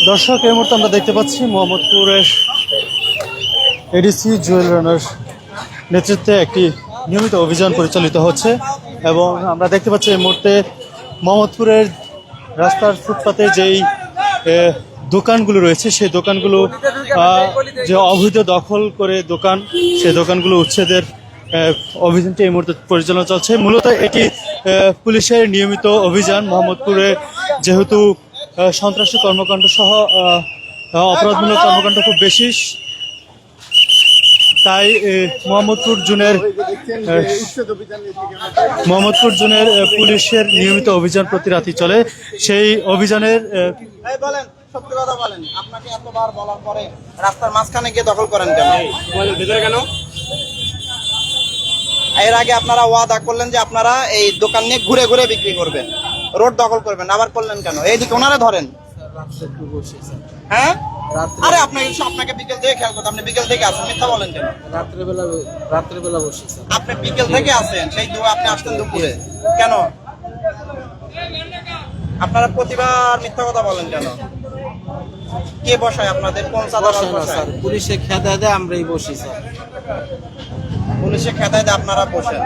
দর্শক, এই মুহূর্তে আমরা দেখতে পাচ্ছি মোহাম্মদপুরের এডিসি জুয়েল রানার নেতৃত্বে একটি নিয়মিত অভিযান পরিচালিত হচ্ছে এবং আমরা দেখতে পাচ্ছি এই মুহূর্তে মোহাম্মদপুরের রাস্তার ফুটপাতে যেই দোকানগুলো রয়েছে সেই দোকানগুলো যে অবৈধ দখল করে দোকান, সেই দোকানগুলো উচ্ছেদের অভিযানটি এই মুহূর্তে পরিচালনা চলছে। মূলত এটি পুলিশের নিয়মিত অভিযান। মোহাম্মদপুরে যেহেতু সন্ত্রাসী কর্মকাণ্ড সহ অপরাধমূলক কর্মকাণ্ড খুব বেশি, তাই মোহাম্মদপুর জোনের পুলিশের নিয়মিত অভিযান প্রতি রাতই চলে। সেই অভিযানের সত্যি কথা বলেন, আপনাকে এতবার বলার পরে রাস্তার মাঝখানে গিয়ে দখল করেন কেন? কেন? এর আগে আপনারা ওয়াদা করলেন যে আপনারা এই দোকান নিয়ে ঘুরে ঘুরে বিক্রি করবেন, রোড দখল করবেন, আবার করলেন কেন? এইদিকে ওনারা ধরেন। হ্যাঁ, আরে আপনাকে বিকেল থেকে খেয়াল করতে, আপনি বিকেল থেকে আসেন, মিথ্যা বলেন কেন? রাত্রেবেলা বসে আপনি বিকেল থেকে আসেন, সেই আপনি আসতেন দুপুরে কেন? আপনারা প্রতিবার মিথ্যা কথা বলেন কেন? কে বসায় আপনাদের? কোন স্যার? পুলিশে খেদায় দেয়, আমরাই বসি স্যার। পুলিশে খেদায় দেয়, আপনারা বসেন।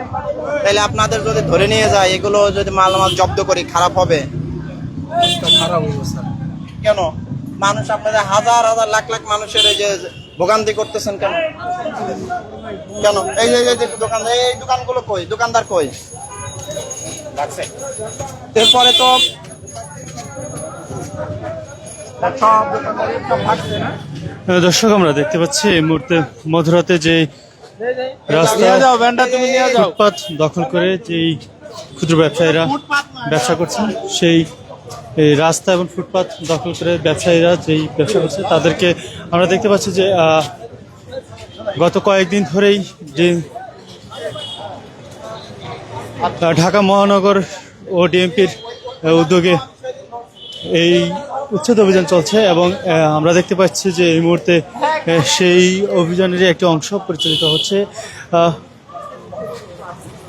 তাহলে আপনাদের যদি ধরে নিয়ে যায়, এগুলো যদি মালামাল জব্দ করি, খারাপ হবে? খারাপ হবে স্যার। কেন? মানুষ আপনাদের হাজার হাজার লাখ লাখ মানুষের এই যে ভোগান্তি করতেছেন কেন? কেন? এই দোকান, এই দোকানগুলো কই? দোকানদার কই? এরপরে তো দর্শক, আমরা দেখতে পাচ্ছি এই মুহূর্তে মধ্যরাতে যে রাস্তা ফুটপাত দখল করে যেই ক্ষুদ্র ব্যবসায়ীরা ব্যবসা করছেন, সেই রাস্তা এবং ফুটপাত দখল করে ব্যবসায়ীরা যেই ব্যবসা করছে তাদেরকে আমরা দেখতে পাচ্ছি যে গত কয়েকদিন ধরেই যে ঢাকা মহানগর ও ডিএমপির উদ্যোগে এই উচ্ছেদ অভিযান চলছে এবং আমরা দেখতে পাচ্ছি যে এই মুহূর্তে সেই অভিযানের একটি অংশ পরিচালিত হচ্ছে।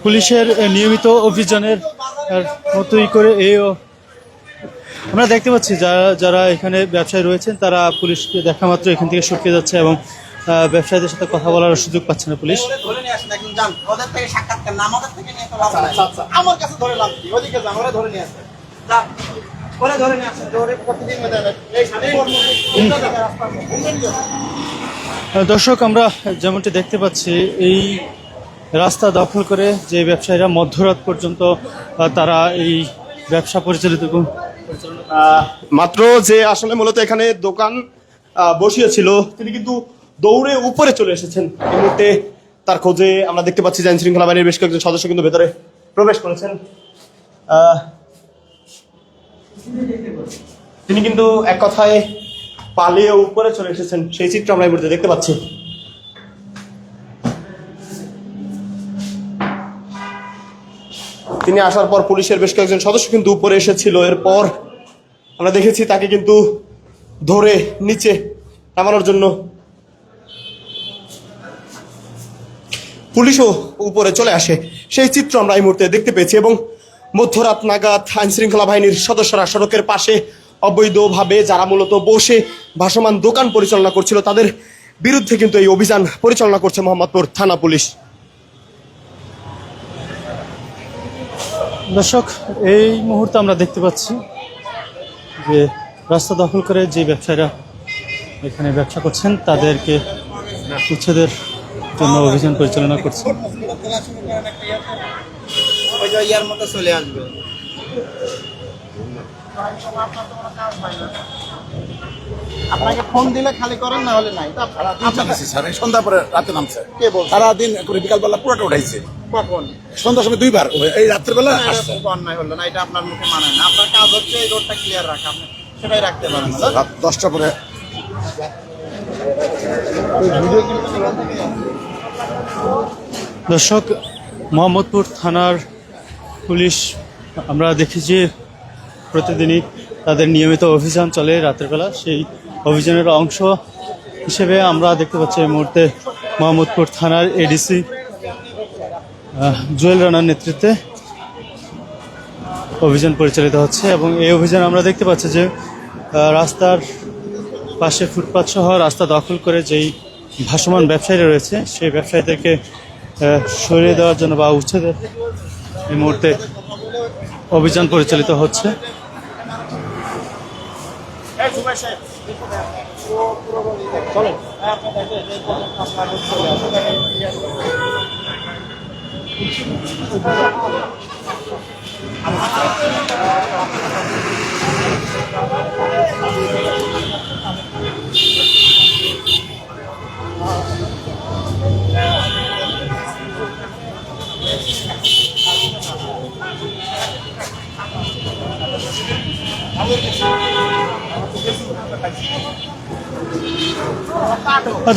পুলিশের নিয়মিত অভিযানের মতোই করে আমরা দেখতে পাচ্ছি যারা এখানে ব্যবসায়ী রয়েছেন তারা পুলিশকে দেখা মাত্র এখান থেকে সটকে যাচ্ছে এবং ব্যবসায়ীদের সাথে কথা বলার সুযোগ পাচ্ছে না পুলিশ। দর্শক, আমরা যেমনটি দেখতে পাচ্ছি এই রাস্তা দখল করে যে ব্যবসায়ীরা মধ্যরাত পর্যন্ত তারা এই ব্যবসা পরিচালিত মাত্র যে আসলে মূলত এখানে দোকান বসিয়েছিল তিনি কিন্তু দৌড়ে উপরে চলে এসেছেন। এই মুহূর্তে তার খোঁজে আমরা দেখতে পাচ্ছি যে আইন শৃঙ্খলা বাহিনীর বেশ কয়েকজন সদস্য কিন্তু ভেতরে প্রবেশ করেছেন। তিনি কিন্তু এক কথায় পালিয়ে উপরে চলে এসেছেন, সেই চিত্র আমরা এই মুহূর্তে দেখতে পাচ্ছি। তিনি আসার পর পুলিশের বেশ কয়েকজন সদস্য কিন্তু উপরে এসেছিল। এরপর আমরা দেখেছি তাকে কিন্তু ধরে নিচে নামানোর জন্য পুলিশও উপরে চলে আসে, সেই চিত্র আমরা এই মুহূর্তে দেখতে পেয়েছি। এবং মধ্যরাত নাগাদ আইন শৃঙ্খলা বাহিনীর সদস্যরা সড়কের পাশে অবৈধভাবে যারা মূলত বসে ভাসমান দোকান পরিচালনা করছিল তাদের বিরুদ্ধে কিন্তু এই অভিযান পরিচালনা করছে মোহাম্মদপুর থানা পুলিশ। দর্শক, এই মুহূর্তে আমরা দেখতে পাচ্ছি যে রাস্তা দখল করে যে ব্যবসায়ীরা এখানে ব্যবসা করছেন তাদেরকে উচ্ছেদের জন্য অভিযান পরিচালনা করছে। চলে আসবে। আপনাকে ফোন দিলে খালি করেন, না হলে নাই। সন্ধ্যা পরে রাতে নামছে, সারাদিন করে বিকালবেলা পুরোটা উঠাইছে। কখন? সন্ধ্যার সময় দুইবার, এই রাত্রেবেলা অন্যায় হলো না, এটা আপনার মুখে মানে না। আপনার কাজ হচ্ছে এই রোডটা ক্লিয়ার রাখা, আপনি সেটাই রাখতে পারেন। রাত 10টা পরে দর্শক, মোহাম্মদপুর থানার পুলিশ আমরা দেখি যে প্রতিদিনই তাদের নিয়মিত অভিযান চলে রাতের বেলা। সেই অভিযানের অংশ হিসেবে আমরা দেখতে পাচ্ছি এই মুহূর্তে মোহাম্মদপুর থানার এডিসি জুয়েল রানার নেতৃত্বে অভিযান পরিচালিত হচ্ছে এবং এই অভিযান আমরা দেখতে পাচ্ছি যে রাস্তার পাশে ফুটপাত সহ রাস্তা দখল করে যেই ভাসমান ব্যবসায়ীরা রয়েছে সেই ব্যবসায়ীদেরকে সরিয়ে দেওয়ার জন্য বা উচ্ছেদের এই মুহূর্তে অভিযান পরিচালিত হচ্ছে।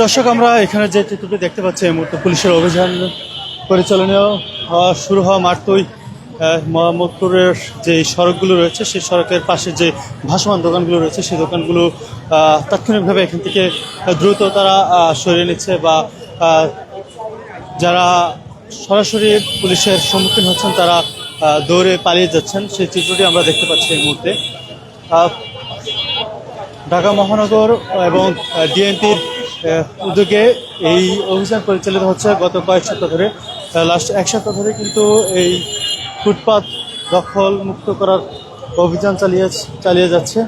দর্শক, আমরা এখানে যে চিত্রটি দেখতে পাচ্ছি এই মুহূর্তে পুলিশের অভিযান পরিচালনা শুরু হওয়া মাত্রই মোহাম্মদপুরের যে সড়কগুলো রয়েছে সেই সড়কের পাশে যে ভাসমান দোকানগুলো রয়েছে সেই দোকানগুলো তাৎক্ষণিকভাবে এখান থেকে দ্রুত তারা সরিয়ে নিচ্ছে বা যারা সরাসরি পুলিশের সম্মুখীন হচ্ছেন তারা দৌড়ে পালিয়ে যাচ্ছেন সেই চিত্রটি আমরা দেখতে পাচ্ছি এই মুহূর্তে। ঢাকা মহানগর এবং ডিএমপির উদ্যোগে এই অভিযান পরিচালিত হচ্ছে গত কয়েক সপ্তাহ ধরে। লাস্ট এক সপ্তাহ ধরে কিন্তু এই ফুটপাত দখল মুক্ত করার অভিযান চালিয়ে যাচ্ছে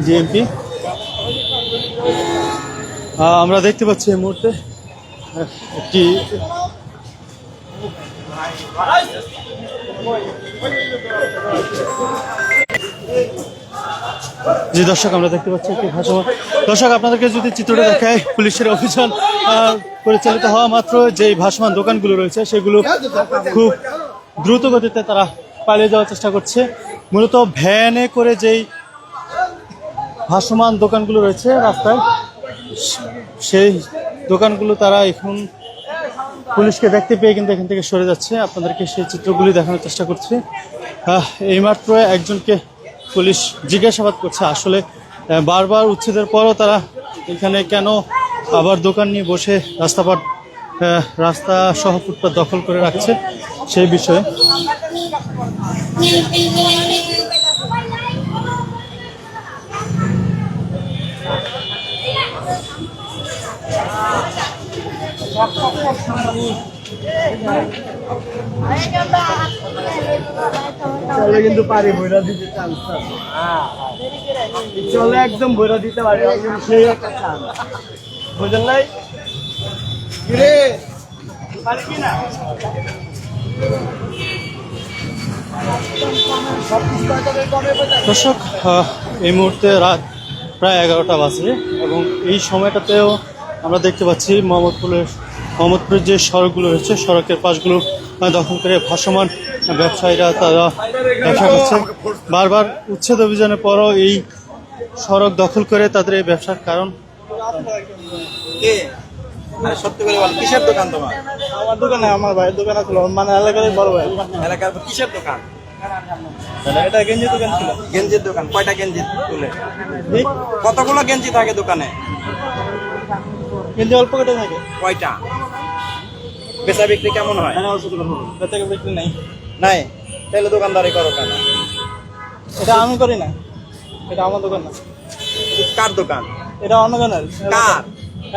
ডিএমপি। আমরা দেখতে পাচ্ছি এই মুহূর্তে একটি জি দর্শক, আমরা দেখতে পাচ্ছি একটি ভাসমান। দর্শক, আপনাদেরকে যদি চিত্রটা দেখায়, পুলিশের অভিযান পরিচালিত হওয়া মাত্র যে ভাসমান দোকানগুলো রয়েছে সেগুলো খুব দ্রুত গতিতে তারা পালিয়ে যাওয়ার চেষ্টা করছে। মূলত ভ্যানে করে যেই ভাসমান দোকানগুলো রয়েছে রাস্তায় সেই দোকানগুলো তারা এখন পুলিশকে দেখতে পেয়ে কিন্তু এখান থেকে সরে যাচ্ছে। আপনাদেরকে সেই চিত্রগুলি দেখানোর চেষ্টা করছি। এইমাত্র একজনকে পুলিশ জিজ্ঞাসাবাদ করছে আসলে বারবার উচ্ছেদের পরও তারা এখানে কেন আবার দোকান নিয়ে বসে রাস্তা সহ ফুটপাত দখল করে রাখছে সেই বিষয়ে। চলে কিন্তু পারি বইরা দিতে চান্স চলে একদম বইরা দিতে পারি সেই একটা চান্স বুঝলেন নাই রে পারি কি না দর্শক, এই মুহূর্তে রাত প্রায় 11টা বাজে এবং এই সময়টাতেও আমরা দেখতে পাচ্ছি মোহাম্মদপুরের যে সড়কগুলো রয়েছে সড়কের পাশগুলো দখল করে ভাসমান ব্যবসায়ীরা তারা ব্যবসা করছে। বারবার উচ্ছেদ অভিযানের পরও এই সড়ক দখল করে তাদের এই ব্যবসার কারণ। সত্যি করে বল, কিসের দোকান তোমার? আমার দোকানে আমার ভাইয়ের দোকান আছে, মানে এলাকার বড় ভাই। এলাকার কিসের দোকান? এটা গেঞ্জি দোকান ছিল। গেঞ্জির দোকান। কয়টা গেঞ্জি তুলে? কতগুলো গেঞ্জি থাকে দোকানে? গেঞ্জি অল্প কেটে থাকে। কয়টা? বেচা বিক্রি কেমন হয়? বেচা বিক্রি নাই। নাই? তাহলে দোকানদারি করো কেন? এটা আমি করি না, এটা আমার দোকান না। কার দোকান? এটা অন্য জনের। কার?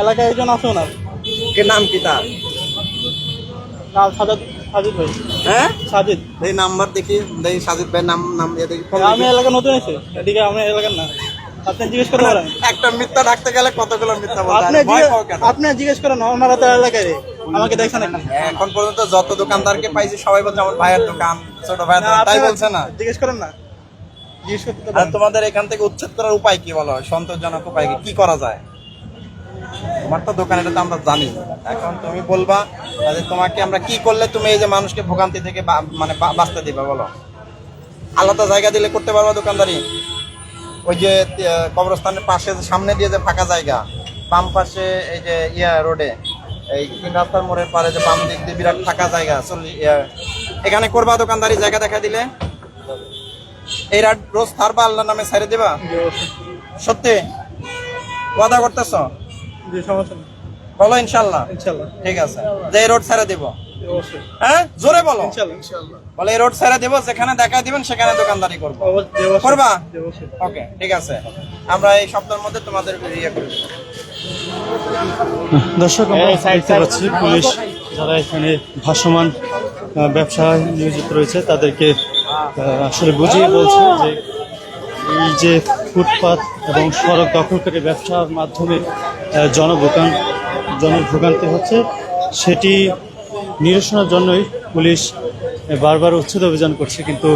এলাকায় একজন আছে ওনার। কে নাম কি তার? নাম সাজিদ ভাই। হ্যাঁ, সাজিদ। এই নাম্বার দেখি, দেখি সাজিদ ভাই নাম দিয়ে দেখি। আমি এলাকা নতুন এসে, এদিকে আমি এলাকার না। আপনি জিজ্ঞেস করতে পারেন। একটা মিথ্যা ডাকতে গেলে কতগুলো মিথ্যা বলতে আপনি হয়, ভয় পাও কেন? আপনি জিজ্ঞেস করেন, ওনারা তো এলাকায় রে। আমাকে দেখছেন এখন। এখন পর্যন্ত যত দোকানদারকে পাইছি সবাই বলছে আমার ভাইয়ের দোকান, ছোট ভাইয়ের দোকান, তাই বলছে না? জিজ্ঞেস করেন না, জিজ্ঞেস করতে আর পারেন। তোমাদের এখান থেকে উচ্ছেদ করার উপায় কি বলো? সন্তোষজনক উপায় কি করা যায়? তোমার তো দোকান, এটা তো আমরা জানি। এখন তুমি বলবা যে তোমাকে আমরা কি করলে তুমি এই যে মানুষকে ভোগান্তি থেকে মানে বাঁচতে দিবা, বলো। আলাদা জায়গা দিলে করতে পারবা দোকানদারি? ওই যে কবরস্থানের পাশে সামনে দিয়ে যে ফাঁকা জায়গা, বাম পাশে এই যে রোডে এই রাস্তার মোড়ের পারে যে বাম দিক দিয়ে বিরাট ফাঁকা জায়গা, এখানে করবা দোকানদারি? জায়গা দেখা দিলে এই রাত রোজ থারবা, আল্লাহর নামে ছেড়ে দিবা? সত্যি ওয়াদা করতেছ? জি, সমস্যা নেই। বলো ইনশাল্লাহ। ইনশাআল্লাহ। ঠিক আছে, যে এই রোড ছেড়ে দিব। হ্যাঁ জোরে বলো বলে এই রোড ছেড়ে দেবো, যেখানে দেখা দিবেন সেখানে দোকানদারি করবো, করবা? ওকে, ঠিক আছে, আমরা এই সপ্তাহের মধ্যে তোমাদের ইয়ে করে দেবো। দর্শক, আমরা দেখতে পাচ্ছি পুলিশ যারা এখানে ভাসমান ব্যবসায় নিয়োজিত রয়েছে তাদেরকে আসলে বুঝিয়ে বলছে যে এই যে ফুটপাত এবং সড়ক দখল করে ব্যবসার মাধ্যমে জনভোগান্তি হচ্ছে, সেটি নিরসনের জন্যই পুলিশ বারবার উচ্ছেদ অভিযান করছে, কিন্তু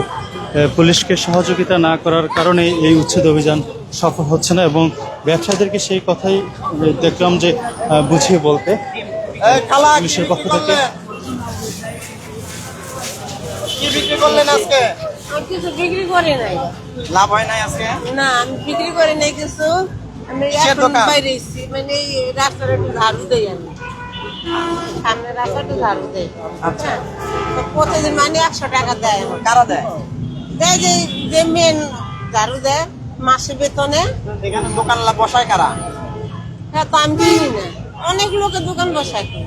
পুলিশকে সহযোগিতা না করার কারণে এই উচ্ছেদ অভিযান সফল হচ্ছে না। এবং ব্যবসায়ীদেরকে সেই কথাই দেখলাম যে বুঝিয়ে বলতে পুলিশের পক্ষ থেকে। কি বিক্রি করলেন আজকে? আমি কিছু বিক্রি করি নাই। লাভ হয় নাই আজকে? না, আমি বিক্রি করি নাই কিছু। আমি কিসের এখন দোকান? বাইরে এসেছি, মানে এই রাস্তার একটু ঝাড়ু দেই আমি। সামনে রাস্তাটা ঝাড়ু দেই। আচ্ছা। তো প্রতিদিন মানে 100 টাকা দেয় আমার। কারা দেয়? দেয় যে মেন ঝাড়ু দেয় মাসে বেতনে। এখানে দোকান বসায় কারা? হ্যাঁ, তো আমি কিনি না, অনেক লোকের দোকান বসায় তো।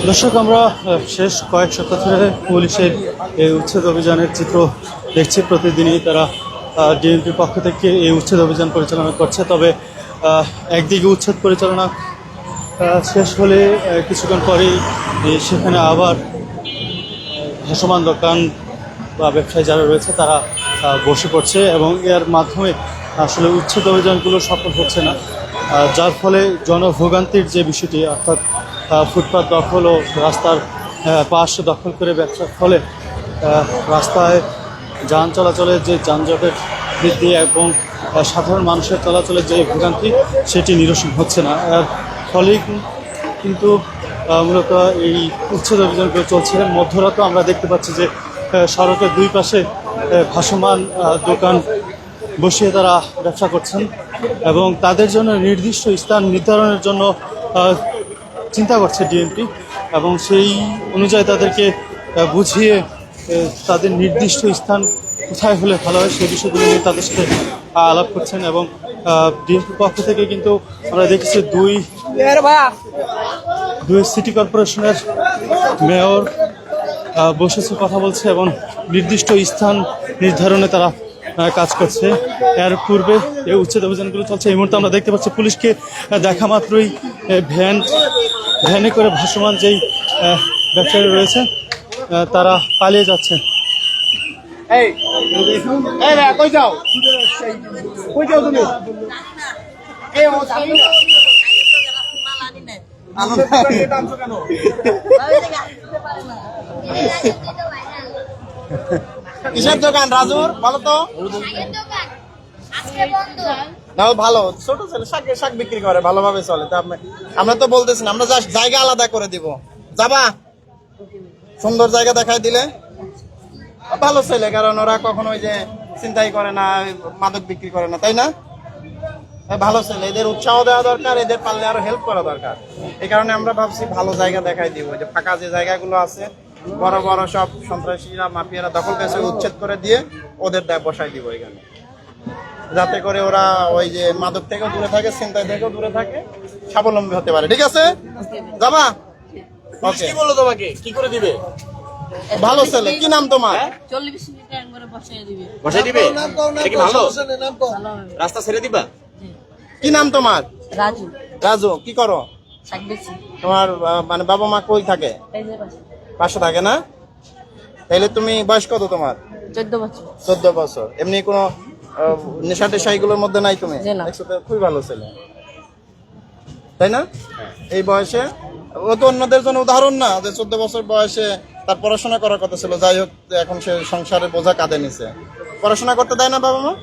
দর্শক, আমরা শেষ কয়েক সপ্তাহ ধরে পুলিশের এই উচ্ছেদ অভিযানের চিত্র দেখছি। প্রতিদিনই তারা ডিএমপির পক্ষ থেকে এই উচ্ছেদ অভিযান পরিচালনা করছে। তবে একদিকে উচ্ছেদ পরিচালনা শেষ হলে কিছুক্ষণ পরেই সেখানে আবার ভাসমান দোকান বা ব্যবসায়ী যারা রয়েছে তারা বসে পড়ছে এবং এর মাধ্যমে আসলে উচ্ছেদ অভিযানগুলো সফল হচ্ছে না, যার ফলে জনভোগান্তির যে বিষয়টি, অর্থাৎ ফুটপাত দখল ও রাস্তার পাশ দখল করে ব্যবসার ফলে রাস্তায় যান চলাচলের যে যানজটের বৃদ্ধি এবং সাধারণ মানুষের চলাচলের যে ভোগান্তি, সেটি নিরসন হচ্ছে না। এর ফলেই কিন্তু মূলত এই উচ্ছেদ অভিযানগুলো চলছে। মধ্যরাতে আমরা দেখতে পাচ্ছি যে সড়কের দুই পাশে ভাসমান দোকান বসিয়ে তারা ব্যবসা করছেন এবং তাদের জন্য নির্দিষ্ট স্থান নির্ধারণের জন্য চিন্তা করছে ডিএমপি, এবং সেই অনুযায়ী তাদেরকে বুঝিয়ে তাদের নির্দিষ্ট স্থান কোথায় হলে ভালো হয় সেই বিষয়গুলো নিয়ে তাদের সাথে আলাপ করছেন। এবং ডিএমপির পক্ষ থেকে কিন্তু আমরা দেখেছি দুই সিটি কর্পোরেশনের মেয়র বসেছে, কথা বলছে এবং নির্দিষ্ট স্থান নির্ধারণে তারা কাজ করছে। এর পূর্বে এই উচ্ছেদ অভিযানগুলো চলছে। এই মুহূর্তে আমরা দেখতে পাচ্ছি পুলিশকে দেখা মাত্রই ভ্যানে করে ভাসমান যেই ব্যবসায়ী রয়েছে তারা পালিয়ে যাচ্ছে। কই যাও তুমি? কিসের দোকান রাজুর বলো তো? না, ভালো ছোট ছেলে শাক বিক্রি করে, ভালোভাবে চলে। তা আমরা তো বলতেছি না, আমরা জাস্ট জায়গা আলাদা করে দিব। যাবা? সুন্দর জায়গা দেখাই দিলে ভালো ছেলে, কারণ ওরা কখনো ওই যে চিন্তাই করে না, মাদক বিক্রি করে না, তাই না? ভালো ছেলে, এদের উৎসাহ দেওয়া দরকার, এদের পারলে আরো হেল্প করা দরকার। এই কারণে আমরা ভাবছি ভালো জায়গা দেখাই দিব। যে ফাঁকা যে জায়গাগুলো আছে, বড় বড় সব সন্ত্রাসীরা মাফিয়ারা দখল পেয়েছে, উচ্ছেদ করে দিয়ে ওদের বসাই দিব এখানে, যাতে করে ওরা ওই যে মাদক থেকেও দূরে থাকে, ছিনতাই থেকেও দূরে থাকে, স্বাবলম্বী হতে পারে। ঠিক আছে? যাবা? ওকে। কি বললো তোমাকে? কি করে দিবে? ভালো ছেলে, কি নাম তোমার? 40 মিনিট একবারে বসায় দিবে। বসাই দিবে? এটা কি ভালো? রাস্তা ছেড়ে দিবা? কি নাম তোমার? রাজু, রাজু, কি করো? শাক বেচি। তোমার মানে বাবা মা কই থাকে? এই যে পাশে। পাশে থাকে না? তাহলে তুমি বয়স কত তোমার? 14 বছর। 14 বছর। এমনি কোনো নেশা টেশা এগুলোর মধ্যে নাই তুমি? জি না। দেখছো তো, খুবই ভালো ছেলে, তাই না? এই বয়সে ও তো অন্যদের জন্য উদাহরণ না, যে 14 বছর বয়সে তার পড়াশোনা করার কথা ছিল। যাই হোক, এখন সে সংসারের বোঝা কাঁধে নিছে। পড়াশোনা করতে দেয় না বাবা মা?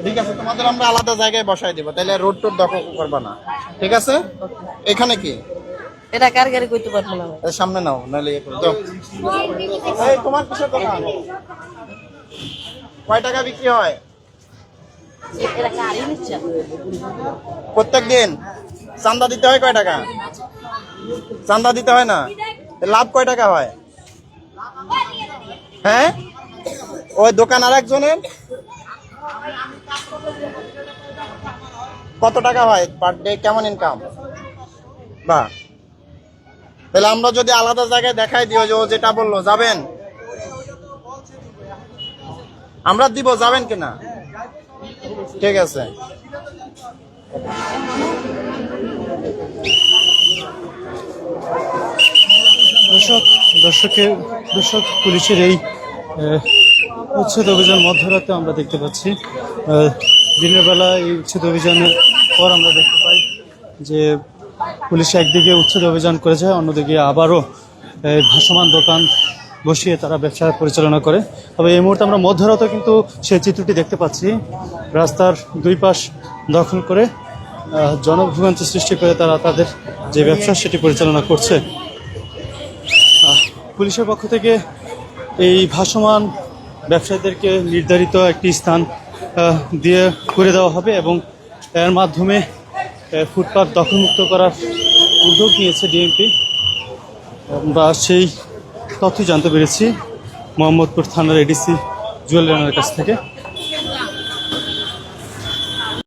ঠিক আছে, তোমাদের আমরা আলাদা জায়গায় বসাই দিব, তাহলে রোড টোড দখল করবা না। ঠিক আছে? এখানে কি এটা কার গাড়ি কইতে পারবো না। এর সামনে নাও, নাহলে ইয়ে করে দাও। এই তোমার কিসের দোকান? কয় টাকা বিক্রি হয় এটা গাড়ি নিচ্ছে। প্রত্যেক দিন? চান্দা দিতে হয় কয় টাকা? চান্দা দিতে হয় না? লাভ কয় টাকা হয়? হ্যাঁ, ওই দোকান আর একজনের কত টাকা হয় পার ডে, কেমন ইনকাম? বাহ, তাহলে আমরা যদি আলাদা জায়গায় দেখাই দিও যে ও যেটা বললো, যাবেন? আমরা দিব, যাবেন কিনা? ঠিক আছে। দর্শক পুলিশের এই উচ্ছেদ অভিযান মধ্যরাতে আমরা দেখতে পাচ্ছি। দিনের বেলা এই উচ্ছেদ অভিযানের পর আমরা দেখতে পাই যে পুলিশ একদিকে উচ্ছেদ অভিযান করে যায়, অন্যদিকে আবারও ভাসমান দোকান বসিয়ে তারা ব্যবসা পরিচালনা করে। তবে এই মুহূর্তে আমরা মধ্যরাতে কিন্তু সেই চিত্রটি দেখতে পাচ্ছি। রাস্তার দুই পাশ দখল করে জনভোগান্তি সৃষ্টি করে তারা তাদের যে ব্যবসা সেটি পরিচালনা করছে। পুলিশের পক্ষ থেকে এই ভাসমান ব্যবসায়ীদেরকে নির্ধারিত একটি স্থান দিয়ে করে দেওয়া হবে এবং এর মাধ্যমে ফুটপাত দখলমুক্ত করার উদ্যোগ নিয়েছে ডিএমপি। আমরা সেই তথ্য জানতে পেরেছি মোহাম্মদপুর থানার এডিসি জুয়েল রানার কাছ থেকে।